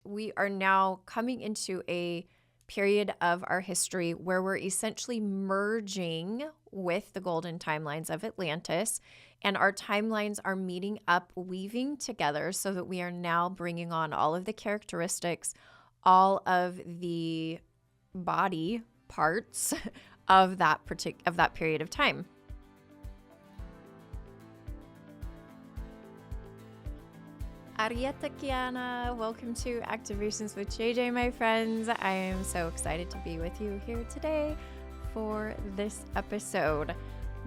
We are now coming into a period of our history where we're essentially merging with the golden timelines of Atlantis, and our timelines are meeting up, weaving together so that we are now bringing on all of the characteristics, all of the body parts of that period of time. Arieta Kiana, welcome to Activations with JJ, my friends. I am so excited to be with you here today for this episode.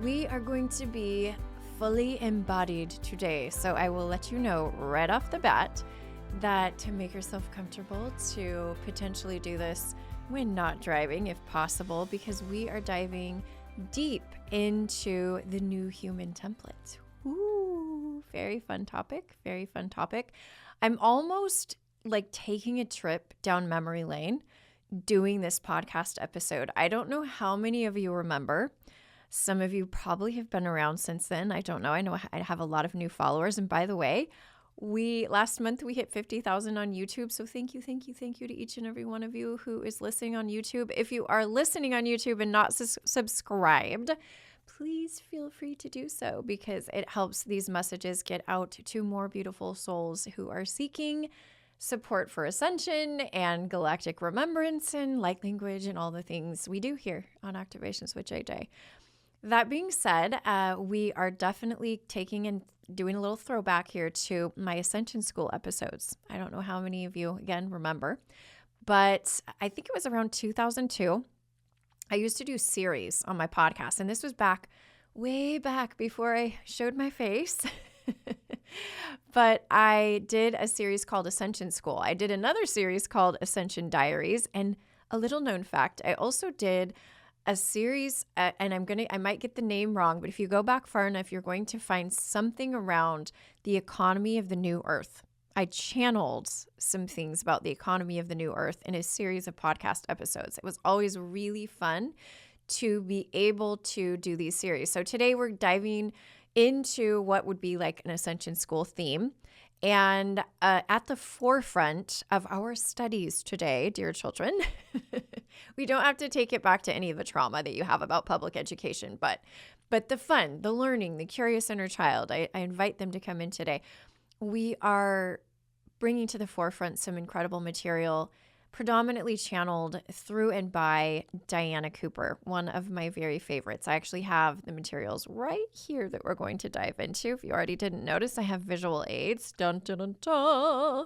We are going to be fully embodied today, so I will let you know right off the bat that to make yourself comfortable to potentially do this when not driving, if possible, because we are diving deep into the new human template. Ooh, very fun topic. Very fun topic. I'm almost like taking a trip down memory lane doing this podcast episode. I don't know how many of you remember. Some of you probably have been around since then. I don't know. I know I have a lot of new followers. And by the way, last month we hit 50,000 on YouTube. So thank you to each and every one of you who is listening on YouTube. If you are listening on YouTube and not subscribed, please feel free to do so because it helps these messages get out to more beautiful souls who are seeking support for Ascension and galactic remembrance and light language and all the things we do here on Activations with JJ. That being said, we are definitely taking and doing a little throwback here to my Ascension School episodes. I don't know how many of you, again, remember, but I think it was around 2002. I used to do series on my podcast, and this was way back before I showed my face. But I did a series called Ascension School. I did another series called Ascension Diaries, and a little known fact, I also did a series, and I might get the name wrong, but if you go back far enough, you're going to find something around the economy of the new earth. I channeled some things about the economy of the new earth in a series of podcast episodes. It was always really fun to be able to do these series. So today we're diving into what would be like an Ascension School theme. And at the forefront of our studies today, dear children, we don't have to take it back to any of the trauma that you have about public education, but the fun, the learning, the curious inner child, I invite them to come in today. We are bringing to the forefront some incredible material, predominantly channeled through and by Diana Cooper, one of my very favorites. I actually have the materials right here that we're going to dive into. If you already didn't notice, I have visual aids. Dun, dun, dun, dun.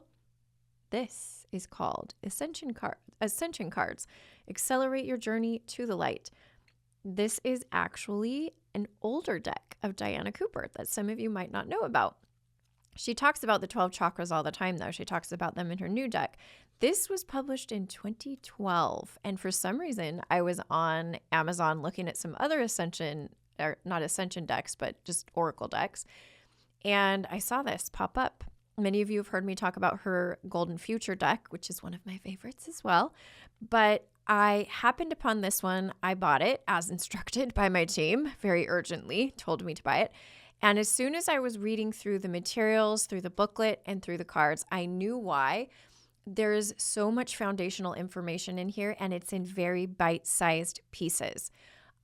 This is called Ascension Cards. Accelerate your journey to the light. This is actually an older deck of Diana Cooper that some of you might not know about. She talks about the 12 chakras all the time, though. She talks about them in her new deck. This was published in 2012. And for some reason, I was on Amazon looking at some other Ascension, or not Ascension decks, but just Oracle decks. And I saw this pop up. Many of you have heard me talk about her Golden Future deck, which is one of my favorites as well. But I happened upon this one. I bought it as instructed by my team, very urgently told me to buy it. And as soon as I was reading through the materials, through the booklet, and through the cards, I knew why. There's so much foundational information in here, and it's in very bite-sized pieces.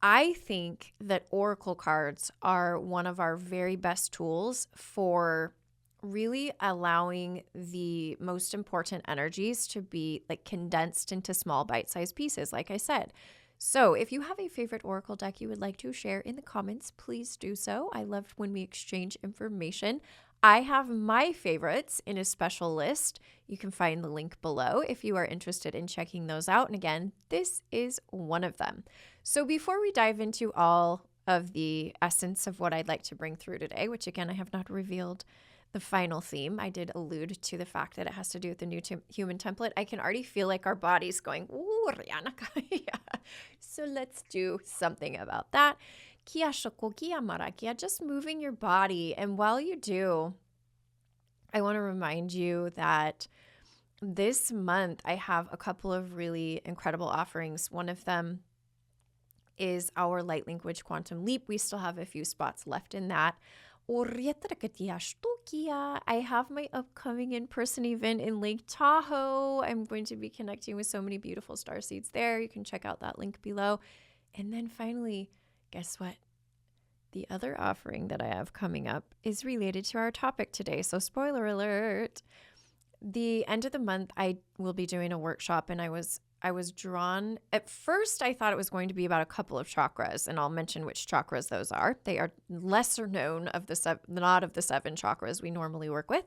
I think that Oracle cards are one of our very best tools for really allowing the most important energies to be like condensed into small bite-sized pieces, like I said. So if you have a favorite Oracle deck you would like to share in the comments, please do so. I love when we exchange information. I have my favorites in a special list. You can find the link below if you are interested in checking those out. And again, this is one of them. So before we dive into all of the essence of what I'd like to bring through today, which again, I have not revealed the final theme. I did allude to the fact that it has to do with the new human template. I can already feel like our body's going, ooh, Rihanna. Yeah. So let's do something about that. Kia shoko, kia mara, kia, just moving your body. And while you do, I want to remind you that this month I have a couple of really incredible offerings. One of them is our Light Language Quantum Leap. We still have a few spots left in that. I have my upcoming in-person event in Lake Tahoe. I'm going to be connecting with so many beautiful starseeds there. You can check out that link below. And then finally, guess what? The other offering that I have coming up is related to our topic today. So spoiler alert, the end of the month, I will be doing a workshop, and I was drawn. At first, I thought it was going to be about a couple of chakras, and I'll mention which chakras those are. They are lesser known of the not of the 7 chakras we normally work with.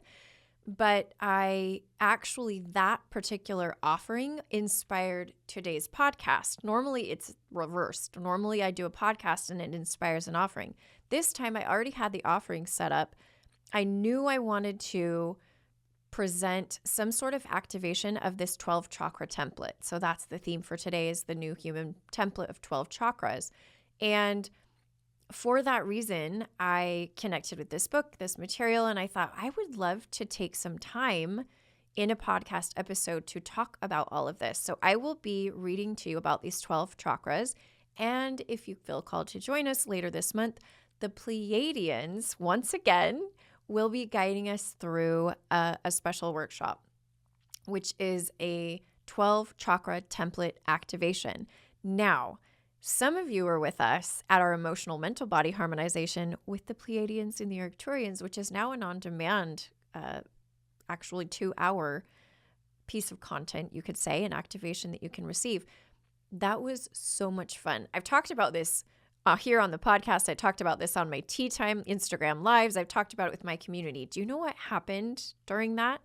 But that particular offering inspired today's podcast. Normally it's reversed. Normally I do a podcast and it inspires an offering. This time I already had the offering set up. I knew I wanted to present some sort of activation of this 12 chakra template. So that's the theme for today, is the new human template of 12 chakras. And for that reason, I connected with this book, this material, and I thought I would love to take some time in a podcast episode to talk about all of this. So I will be reading to you about these 12 chakras. And if you feel called to join us later this month, the Pleiadians, once again, will be guiding us through a special workshop, which is a 12 chakra template activation. Now, some of you were with us at our emotional mental body harmonization with the Pleiadians and the Arcturians, which is now an on-demand, actually 2-hour piece of content, you could say, an activation that you can receive. That was so much fun. I've talked about this here on the podcast. I talked about this on my Tea Time Instagram lives. I've talked about it with my community. Do you know what happened during that?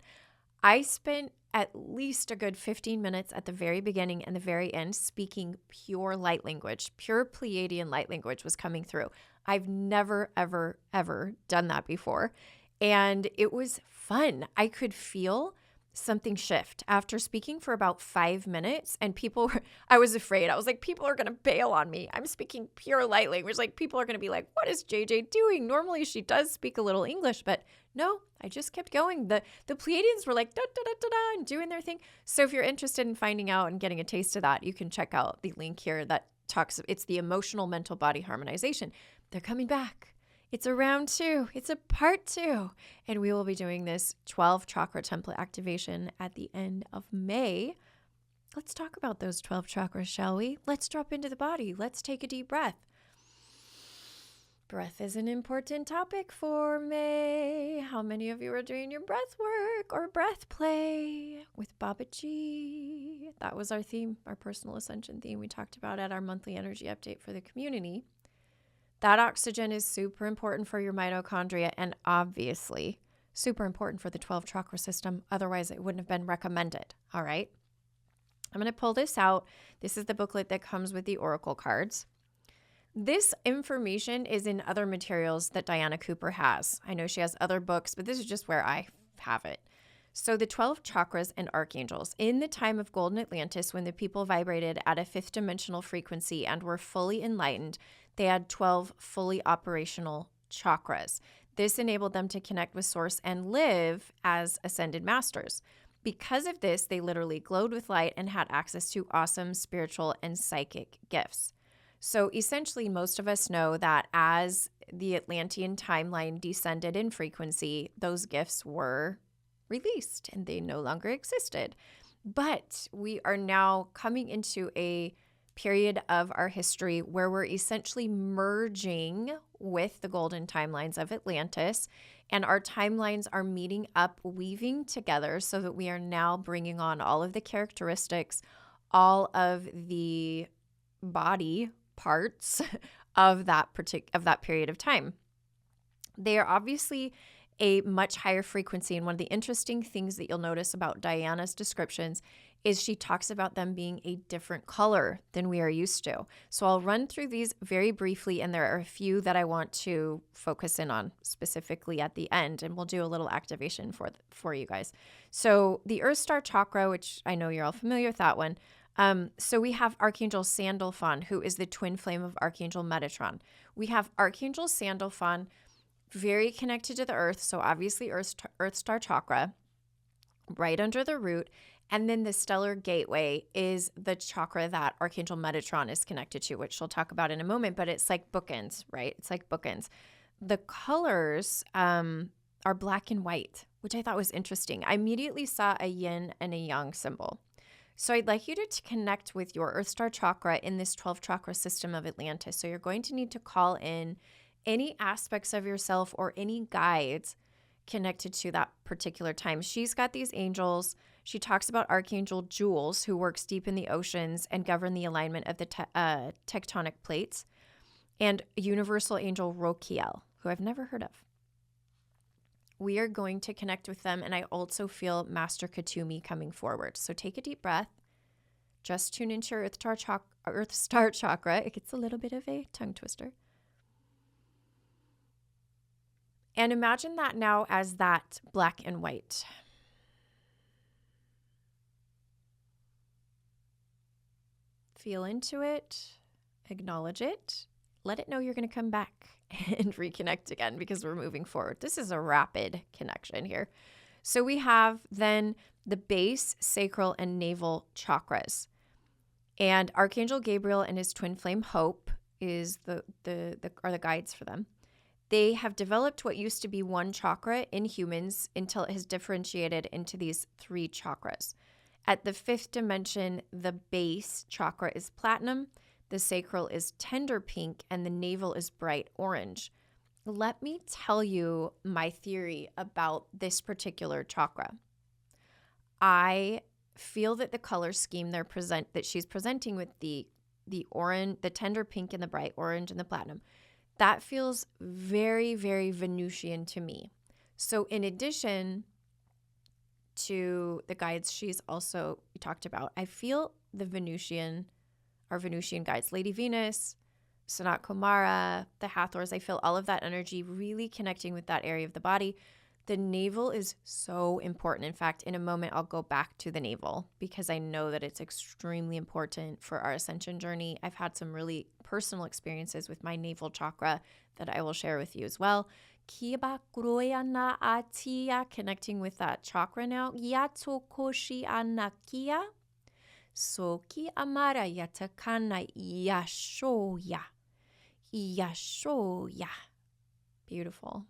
I spent at least a good 15 minutes at the very beginning and the very end speaking pure light language. Pure Pleiadian light language was coming through. I've never, ever, ever done that before. And it was fun. I could feel something shift after speaking for about 5 minutes, and I was afraid. I was like, people are going to bail on me. I'm speaking pure light language. Like, people are going to be like, what is JJ doing? Normally she does speak a little English, but no, I just kept going. The Pleiadians were like, da, da, da, da, da, and doing their thing. So if you're interested in finding out and getting a taste of that, you can check out the link here that it's the emotional mental body harmonization. They're coming back. It's a round 2. It's a part 2. And we will be doing this 12 chakra template activation at the end of May. Let's talk about those 12 chakras, shall we? Let's drop into the body. Let's take a deep breath. Breath is an important topic for May. How many of you are doing your breath work or breath play with Babaji? That was our theme, our personal ascension theme we talked about at our monthly energy update for the community. That oxygen is super important for your mitochondria and obviously super important for the 12 chakra system. Otherwise, it wouldn't have been recommended. All right. I'm going to pull this out. This is the booklet that comes with the oracle cards. This information is in other materials that Diana Cooper has. I know she has other books, but this is just where I have it. So the 12 chakras and archangels. In the time of Golden Atlantis, when the people vibrated at a 5th dimensional frequency and were fully enlightened, they had 12 fully operational chakras. This enabled them to connect with Source and live as ascended masters. Because of this, they literally glowed with light and had access to awesome spiritual and psychic gifts. So essentially, most of us know that as the Atlantean timeline descended in frequency, those gifts were released and they no longer existed. But we are now coming into a period of our history where we're essentially merging with the golden timelines of Atlantis, and our timelines are meeting up, weaving together so that we are now bringing on all of the characteristics, all of the body parts of that period of time. They are obviously a much higher frequency, and one of the interesting things that you'll notice about Diana's descriptions is she talks about them being a different color than we are used to. So I'll run through these very briefly, and there are a few that I want to focus in on specifically at the end, and we'll do a little activation for you guys. So the Earth Star Chakra, which I know you're all familiar with that one. So we have Archangel Sandalphon, who is the twin flame of Archangel Metatron. We have Archangel Sandalphon, very connected to the Earth, so obviously Earth Star Chakra, right under the root. And then the stellar gateway is the chakra that Archangel Metatron is connected to, which we'll talk about in a moment, but it's like bookends, right? It's like bookends. the colors are black and white, which I thought was interesting. I immediately saw a yin and a yang symbol. So I'd like you to connect with your Earth Star chakra in this 12 chakra system of Atlantis. So you're going to need to call in any aspects of yourself or any guides connected to that particular time. She's got these angels. She talks about Archangel Jules, who works deep in the oceans and govern the alignment of the tectonic plates, and Universal Angel Rokiel, who I've never heard of. We are going to connect with them, and I also feel Master Katumi coming forward. So take a deep breath. Just tune into your Earth Star chakra. It gets a little bit of a tongue twister. And imagine that now as that black and white. Feel into it, acknowledge it, let it know you're going to come back and reconnect again because we're moving forward. This is a rapid connection here. So we have then the base, sacral, and navel chakras. And Archangel Gabriel and his twin flame Hope is are the guides for them. They have developed what used to be one chakra in humans until it has differentiated into these 3 chakras. At the 5th dimension, the base chakra is platinum, the sacral is tender pink, and the navel is bright orange. Let me tell you my theory about this particular chakra. I feel that the color scheme that she's presenting with the orange, the tender pink, and the bright orange, and the platinum, that feels very, very Venusian to me. So in addition to the guides we talked about, I feel our Venusian guides, Lady Venus, Sanat Kumara, the Hathors, I feel all of that energy really connecting with that area of the body. The navel is so important. In fact, in a moment, I'll go back to the navel because I know that it's extremely important for our ascension journey. I've had some really personal experiences with my navel chakra that I will share with you as well. Connecting with that chakra now. Soki amara yatakana yashoya. Yashoya. Beautiful.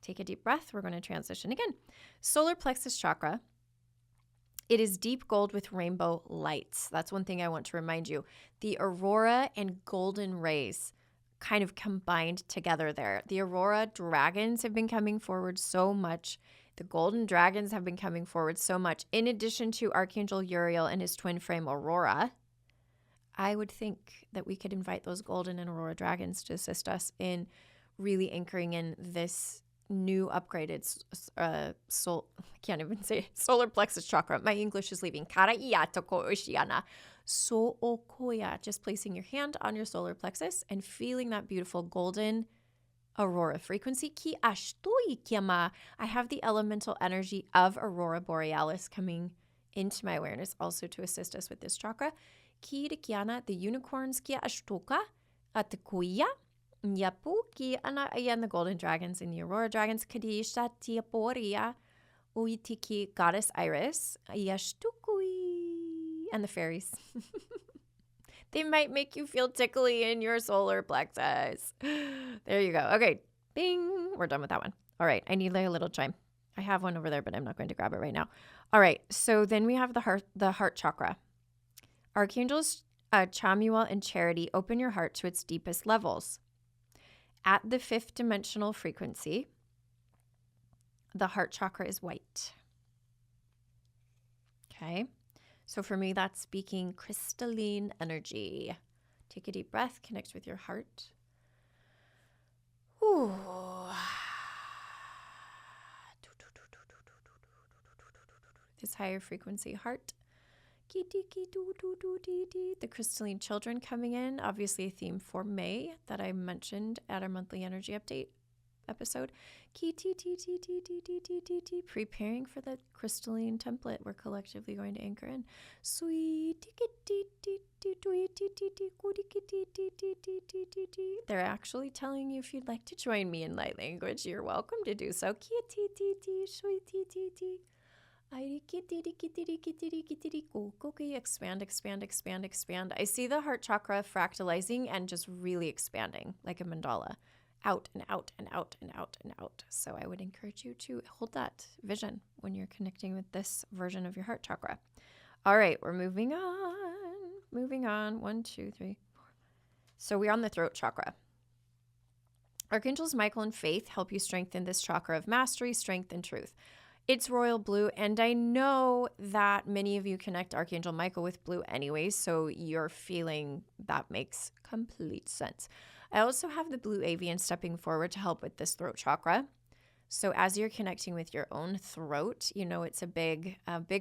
Take a deep breath. We're going to transition again. Solar plexus chakra. It is deep gold with rainbow lights. That's one thing I want to remind you. The aurora and golden rays kind of combined together there. The aurora dragons have been coming forward so much. The golden dragons have been coming forward so much. In addition to Archangel Uriel and his twin flame Aurora, I would think that we could invite those golden and aurora dragons to assist us in really anchoring in this new upgraded solar plexus chakra. My English is leaving. Just placing your hand on your solar plexus and feeling that beautiful golden aurora frequency. I have the elemental energy of Aurora Borealis coming into my awareness also to assist us with this chakra. The unicorns and the golden dragons and the aurora dragons. Goddess Iris and the fairies. They might make you feel tickly in your solar plexus. There you go. Okay. Bing. We're done with that one. All right. I need a little chime. I have one over there, but I'm not going to grab it right now. All right. So then we have the heart chakra. Archangels Chamuel and Charity open your heart to its deepest levels. At the 5th dimensional frequency, the heart chakra is white. Okay. So for me, that's speaking crystalline energy. Take a deep breath, connect with your heart. Ooh. This higher frequency heart. The crystalline children coming in, obviously a theme for May that I mentioned at our monthly energy update episode. Preparing for the crystalline template we're collectively going to anchor in. They're actually telling you if you'd like to join me in light language, you're welcome to do so. Expand, expand, expand, expand. I see the heart chakra fractalizing and just really expanding like a mandala, out and out and out and out and out. So I would encourage you to hold that vision when you're connecting with this version of your heart chakra. All right, we're moving on. Moving on. 1, 2, 3, 4. So we're on the throat chakra. Archangels Michael and Faith help you strengthen this chakra of mastery, strength, and truth. It's royal blue, and I know that many of you connect Archangel Michael with blue anyways, so you're feeling that makes complete sense. I also have the blue avian stepping forward to help with this throat chakra. So as you're connecting with your own throat, you know it's a big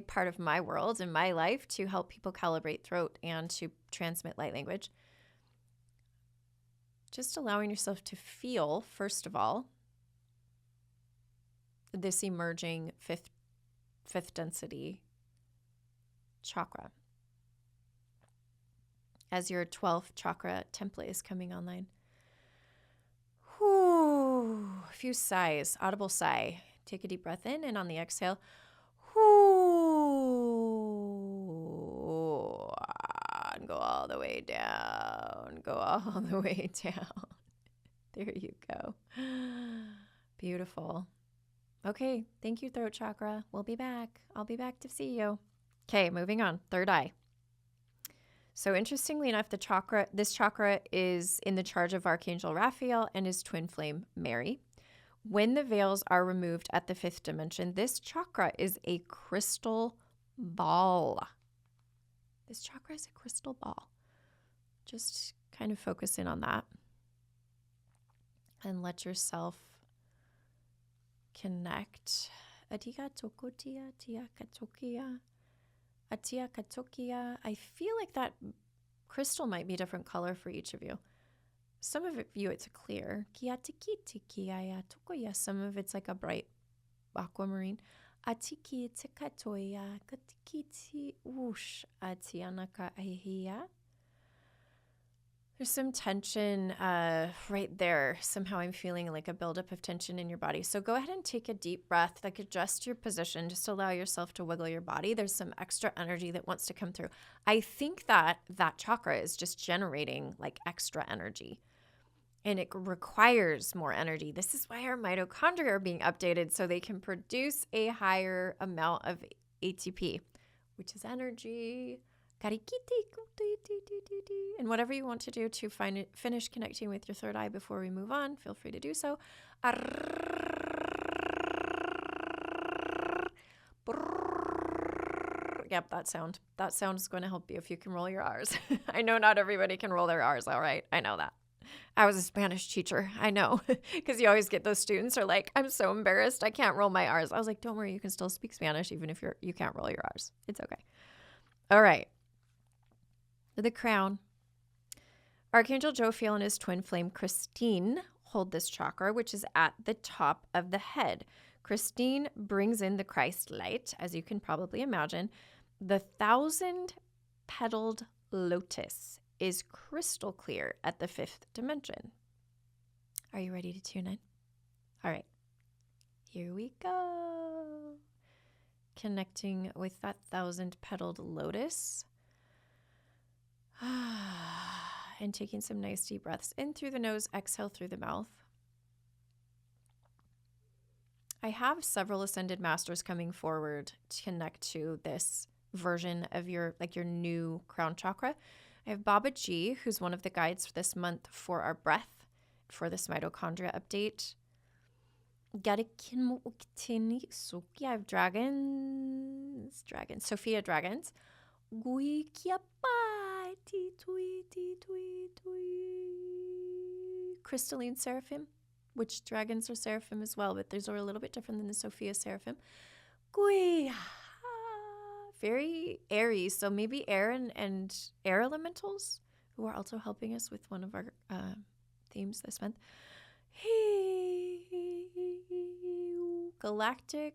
part of my world and my life to help people calibrate throat and to transmit light language. Just allowing yourself to feel, first of all, this emerging fifth density chakra as your 12th chakra template is coming online. Whew. A few sighs, audible sigh. Take a deep breath in, and on the exhale, whew, and go all the way down. Go all the way down. There you go. Beautiful. Okay, thank you, throat chakra. We'll be back. I'll be back to see you. Okay, moving on. Third eye. So interestingly enough, this chakra is in the charge of Archangel Raphael and his twin flame, Mary. When the veils are removed at the 5th dimension, this chakra is a crystal ball. This chakra is a crystal ball. Just kind of focus in on that and let yourself connect. I feel like that crystal might be a different color for each of you. Some of you, it's clear. Some of it's like a bright aquamarine. There's some tension right there. Somehow I'm feeling like a buildup of tension in your body. So go ahead and take a deep breath, like adjust your position, just allow yourself to wiggle your body. There's some extra energy that wants to come through. I think that chakra is just generating like extra energy, and it requires more energy. This is why our mitochondria are being updated so they can produce a higher amount of ATP, which is energy. And whatever you want to do to finish connecting with your third eye before we move on, feel free to do so. Yep, that sound is going to help you if you can roll your R's. I know not everybody can roll their R's, all right? I know that. I was a Spanish teacher. I know, because you always get those students are like, I'm so embarrassed. I can't roll my R's. I was like, don't worry, you can still speak Spanish even if you can't roll your R's. It's okay. All right. The crown. Archangel Jophiel and his twin flame Christine hold this chakra, which is at the top of the head. Christine brings in the Christ light, as you can probably imagine. The 1,000-petaled lotus is crystal clear at the 5th dimension. Are you ready to tune in? All right. Here we go. Connecting with that 1,000-petaled lotus. And taking some nice deep breaths in through the nose, exhale through the mouth. I have several ascended masters coming forward to connect to this version of your new crown chakra. I have Baba G, who's one of the guides for this month for our breath, for this mitochondria update. I have dragons, Sophia dragons. Crystalline seraphim, which dragons are seraphim as well, but these are a little bit different than the Sophia seraphim. Very airy, so maybe air and air elementals who are also helping us with one of our themes this month. Galactic.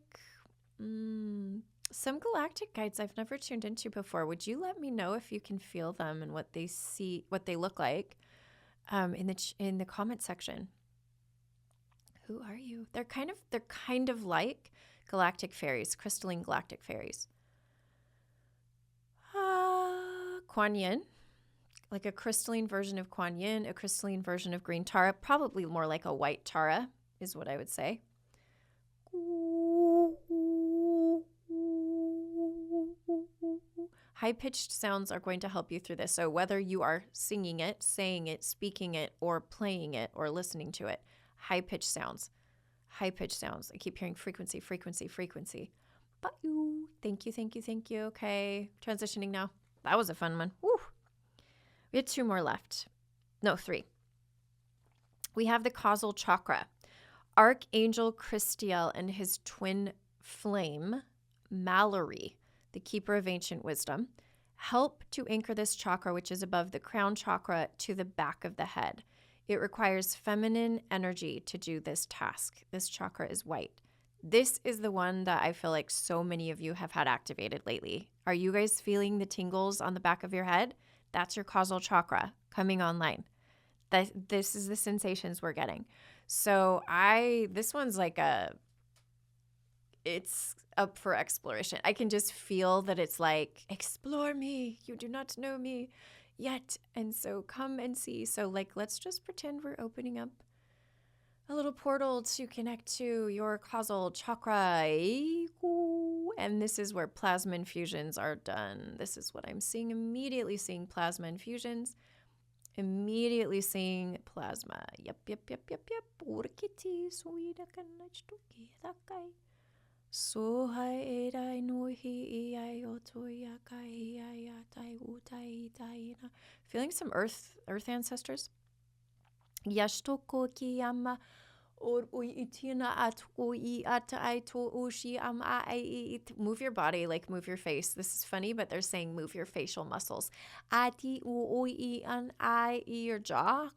Some galactic guides I've never tuned into before. Would you let me know if you can feel them and what they see, what they look like, in the comment section? Who are you? They're kind of like galactic fairies, crystalline galactic fairies. Kuan Yin, like a crystalline version of Kuan Yin, a crystalline version of green Tara, probably more like a white Tara is what I would say. High-pitched sounds are going to help you through this. So whether you are singing it, saying it, speaking it, or playing it, or listening to it, high-pitched sounds. High-pitched sounds. I keep hearing frequency, frequency, frequency. But you. Thank you, thank you, thank you. Okay, transitioning now. That was a fun one. Woo. We had 2 more left. No, 3. We have the causal chakra. Archangel Christiel and his twin flame, Mallory, the keeper of ancient wisdom, help to anchor this chakra, which is above the crown chakra, to the back of the head. It requires feminine energy to do this task. This chakra is white. This is the one that I feel like so many of you have had activated lately. Are you guys feeling the tingles on the back of your head? That's your causal chakra coming online. This is the sensations we're getting. So this one's like it's up for exploration. I can just feel that it's like, explore me. You do not know me yet. And so come and see. So like, let's just pretend we're opening up a little portal to connect to your causal chakra. And this is where plasma infusions are done. This is what I'm seeing. Immediately seeing plasma infusions. Immediately seeing plasma. Yep. Feeling some earth ancestors. Move your body, like move your face. This is funny, but they're saying move your facial muscles. Your jaw.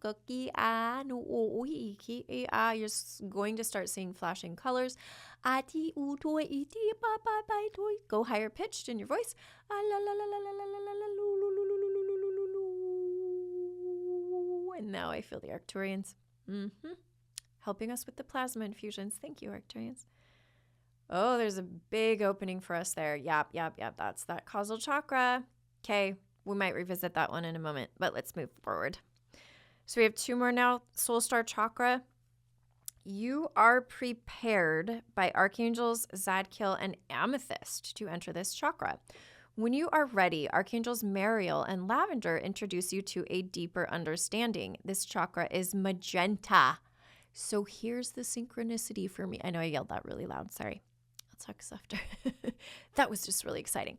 You're going to start seeing flashing colors. Go higher pitched in your voice. And now I feel the Arcturians. Helping us with the plasma infusions. Thank you, Arcturians. Oh, there's a big opening for us there. Yep. That's that causal chakra. Okay, we might revisit that one in a moment, but let's move forward. So we have 2 more now. Soul Star Chakra. You are prepared by Archangels Zadkiel and Amethyst to enter this chakra. When you are ready, Archangels Mariel and Lavender introduce you to a deeper understanding. This chakra is magenta. So here's the synchronicity for me. I know I yelled that really loud. Sorry. I'll talk softer. That was just really exciting.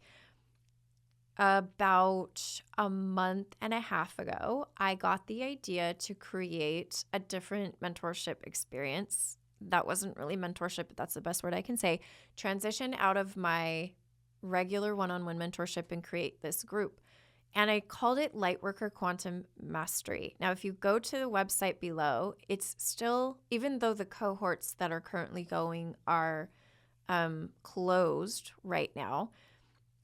About a month and a half ago, I got the idea to create a different mentorship experience. That wasn't really mentorship, but that's the best word I can say. Transition out of my regular one-on-one mentorship and create this group. And I called it Lightworker Quantum Mastery. Now, if you go to the website below, it's still, even though the cohorts that are currently going are closed right now,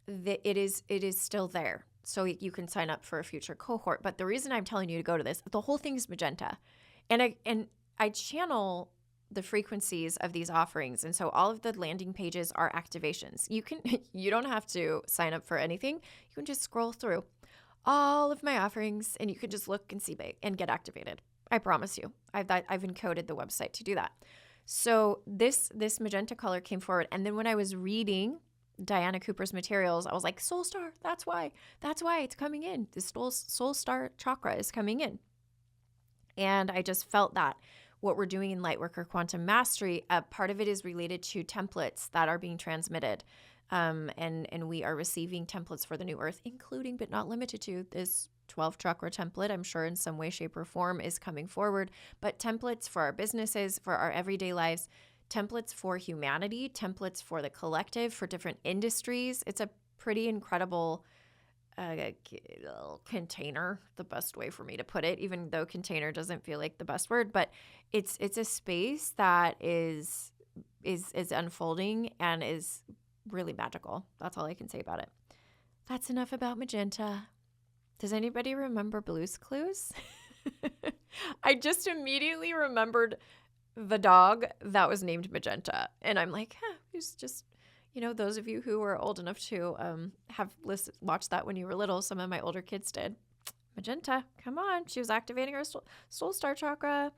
it is still there. So you can sign up for a future cohort. But the reason I'm telling you to go to this, the whole thing is magenta. And I channel the frequencies of these offerings. And so all of the landing pages are activations. You don't have to sign up for anything. You can just scroll through all of my offerings and you can just look and see and get activated. I promise you. I've encoded the website to do that. So this magenta color came forward. And then when I was reading Diana Cooper's materials, I was like, Soul Star, that's why it's coming in. The Soul Star chakra is coming in. And I just felt that what we're doing in Lightworker Quantum Mastery, part of it is related to templates that are being transmitted. And we are receiving templates for the new earth, including but not limited to this 12 chakra template. I'm sure in some way, shape, or form is coming forward. But templates for our businesses, for our everyday lives, templates for humanity, templates for the collective, for different industries. It's a pretty incredible container, the best way for me to put it, even though container doesn't feel like the best word, but it's a space that is unfolding and is really magical. That's all I can say about it. That's enough about magenta. Does anybody remember Blue's Clues? I just immediately remembered the dog that was named Magenta. And I'm like, It's just, those of you who are old enough to watched that when you were little, some of my older kids did. Magenta, come on. She was activating her soul star chakra.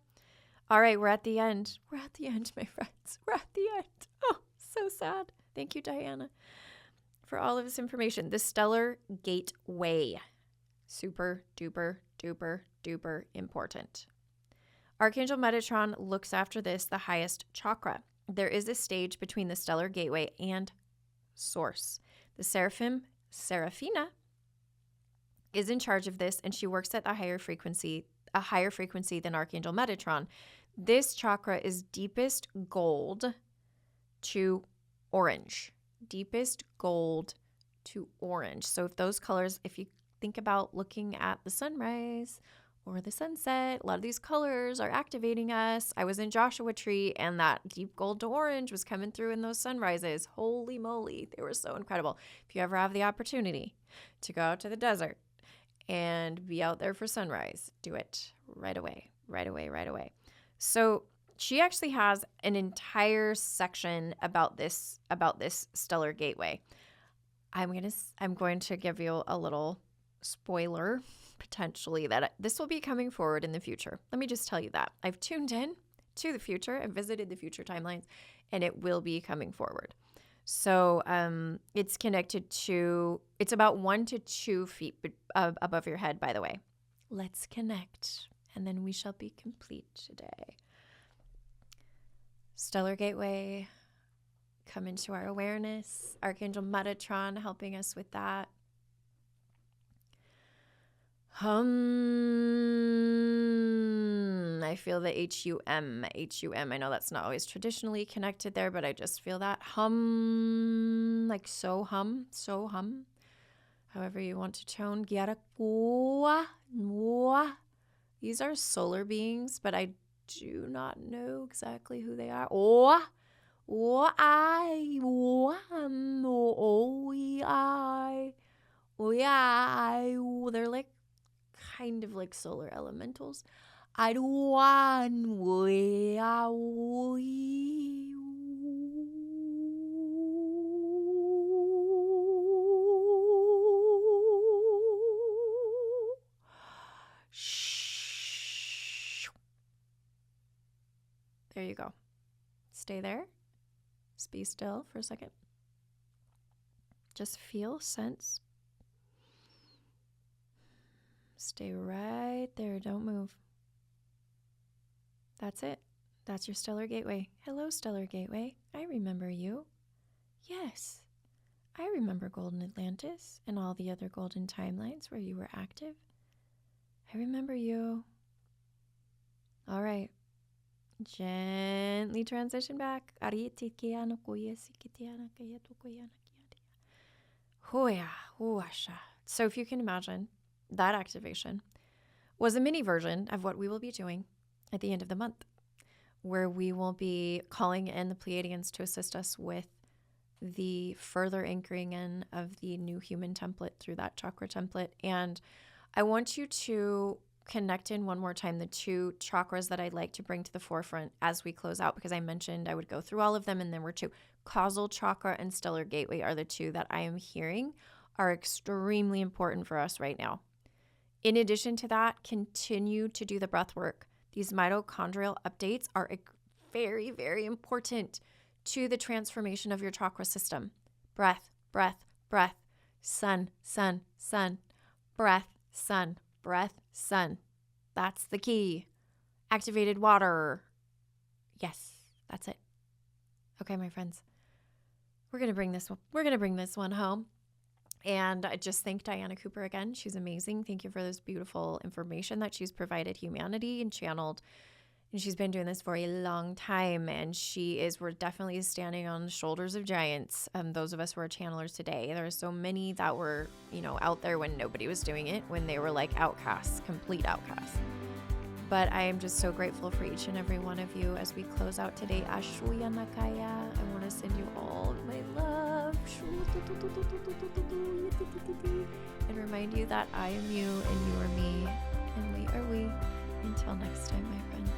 All right, we're at the end. We're at the end, my friends. We're at the end. Oh, so sad. Thank you, Diana, for all of this information. The stellar gateway. Super duper duper duper important. Archangel Metatron looks after this, the highest chakra. There is a stage between the stellar gateway and source. The Seraphina, is in charge of this, and she works at a higher frequency than Archangel Metatron. This chakra is deepest gold to orange. Deepest gold to orange. So if you think about looking at the sunrise or the sunset, a lot of these colors are activating us. I was in Joshua Tree, and that deep gold to orange was coming through in those sunrises. Holy moly, they were so incredible. If you ever have the opportunity to go out to the desert and be out there for sunrise, do it right away, right away, right away. So she actually has an entire section about this stellar gateway. I'm going to give you a little spoiler, potentially, that this will be coming forward in the future. Let me just tell you that. I've tuned in to the future. I've visited the future timelines, and it will be coming forward. So it's connected to, it's about 1 to 2 feet above your head, by the way. Let's connect, and then we shall be complete today. Stellar gateway, come into our awareness. Archangel Metatron helping us with that. I feel the HUM. I know that's not always traditionally connected there, but I just feel that hum, like so hum. However you want to tone. These are solar beings, but I do not know exactly who they are. They're like kind of like solar elementals. There you go. Stay there. Just be still for a second. Just feel, sense. Stay right there. Don't move. That's it. That's your stellar gateway. Hello, stellar gateway. I remember you. Yes. I remember Golden Atlantis and all the other golden timelines where you were active. I remember you. All right. Gently transition back. So if you can imagine, that activation was a mini version of what we will be doing at the end of the month, where we will be calling in the Pleiadians to assist us with the further anchoring in of the new human template through that chakra template. And I want you to connect in one more time the 2 chakras that I'd like to bring to the forefront as we close out, because I mentioned I would go through all of them, and there were 2. Causal chakra and stellar gateway are the 2 that I am hearing are extremely important for us right now. In addition to that, continue to do the breath work. These mitochondrial updates are very, very important to the transformation of your chakra system. Breath, breath, breath. Sun, sun, sun. Breath, sun, breath, sun. That's the key. Activated water. Yes, that's it. Okay, my friends. We're going to bring this one home. And I just thank Diana Cooper again. She's amazing. Thank you for this beautiful information that she's provided humanity and channeled. And she's been doing this for a long time. And we're definitely standing on the shoulders of giants. Those of us who are channelers today, there are so many that were, out there when nobody was doing it, when they were like outcasts, complete outcasts. But I am just so grateful for each and every one of you as we close out today. Ashuya Nakaya. I want to send you all my love. And remind you that I am you and you are me and we are we. Until next time, my friends.